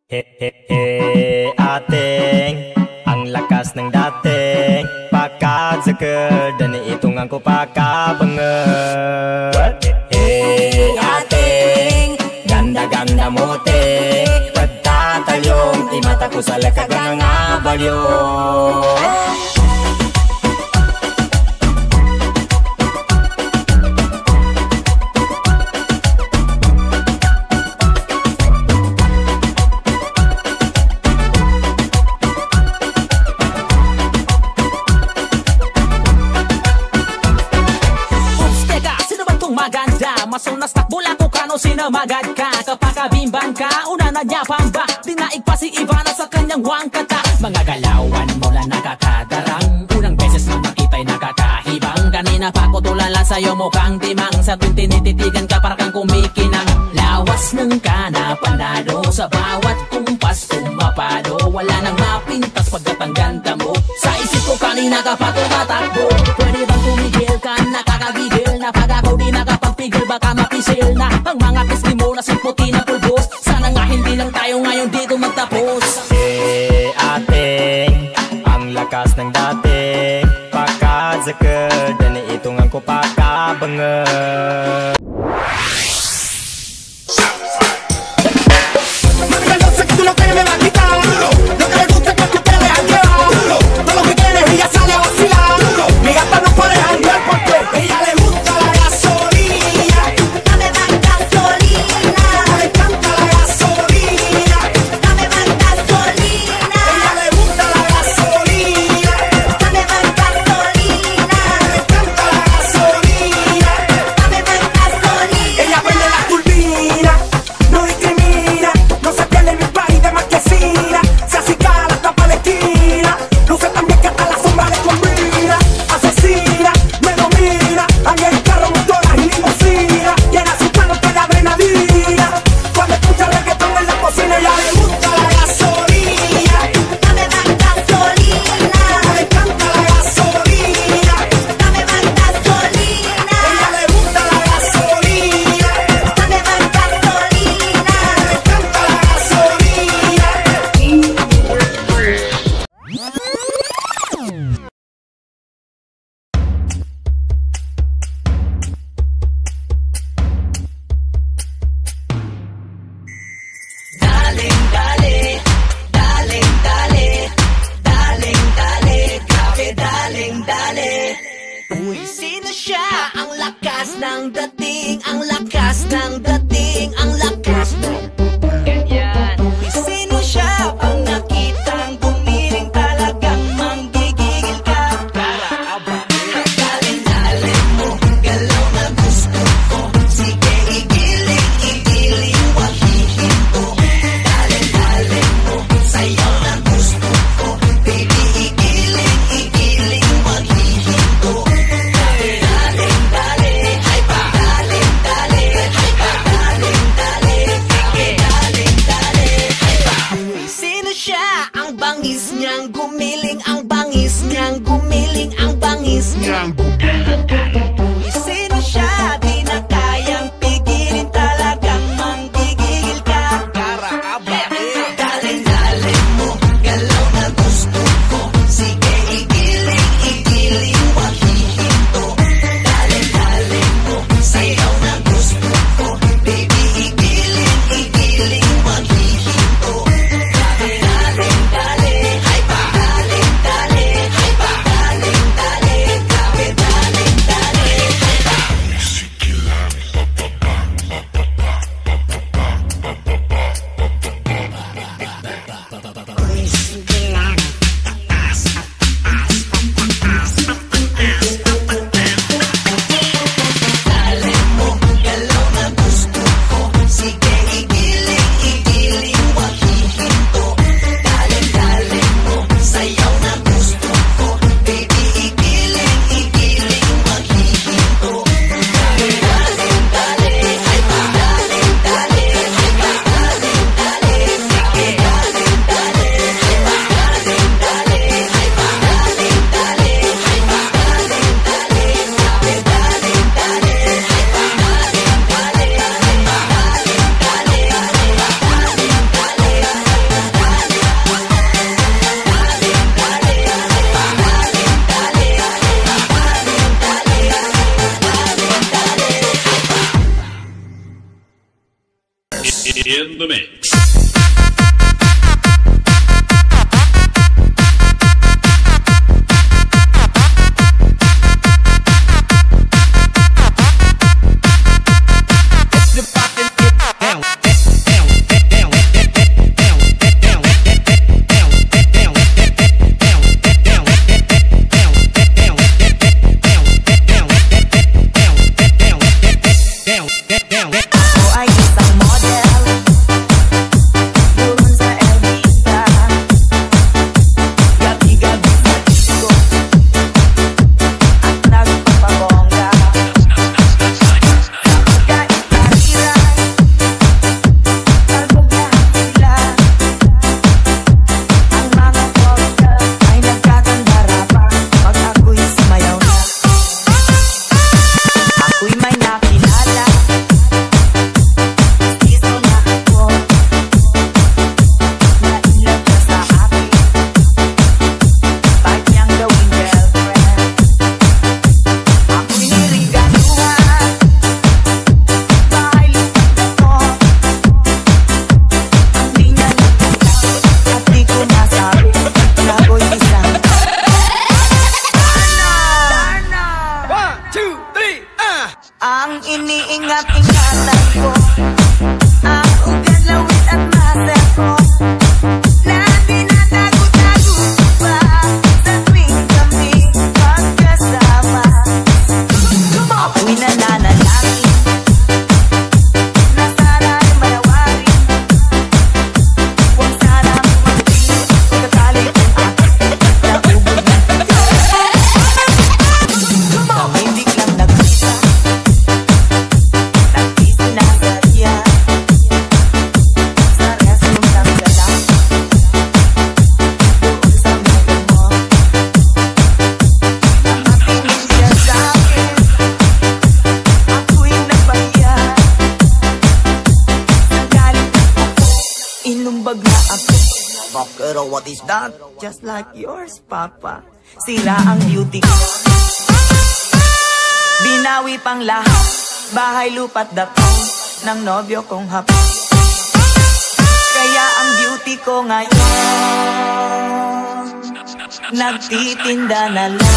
He he he ating ang lakas ng dating pakadzakal dan itong ang ko pakabangal. He ating ganda-ganda mote pagtatalyong di mata ko sa lakad ng abalyo. Masunas takbula ko kano sinamagad ka. Kapakabimbang ka, una na niya pamba. Dinaig pa si Ivana sa kanyang wangkata. Mga galawan mo lang nakakadarang. Unang beses na makita'y nakakahibang. Kanina pa ko tulala sa'yo mukhang timang. Sa tuwing tinititigan ka parang kumikinang. Lawas ng kana panalo. Sa bawat kumpas kumapalo. Wala nang mapintas pagkat ang ganda mo. Sa isip ko kanina ka pa tumatakbo. Pwede bang tumigil ka, nakakagigil na pag ako di nakapagpigil baka mapisil na ang mga pisngi mo na simputi na pulbos. Sana nga hindi lang tayo ngayon dito magtapos. Ating ang lakas ng dating pakadzakal dan itong ang ko pakabangal. Ingat-ingatan ko ang ugat, lawit at masa ko na tinatago-tago pa sa tuwing kami magkasama. Ako'y nananalangin na sana'y manawarin, huwag sanang magkatalik ang aking naubod na kami biglang nagkita, nagkisinasarya sa restroom ng gala doon sa meron mo. Nakatingin siya sa'kin, ako'y napahiya. Nagalit ako, inumbag na ako. Pero what is that? Just like yours, Papa. Sira ang beauty ko, binawi pang lahat, bahay, lupa't datong ng nobyo kong hapon. Kaya ang beauty ko ngayon nagtitinda na lang.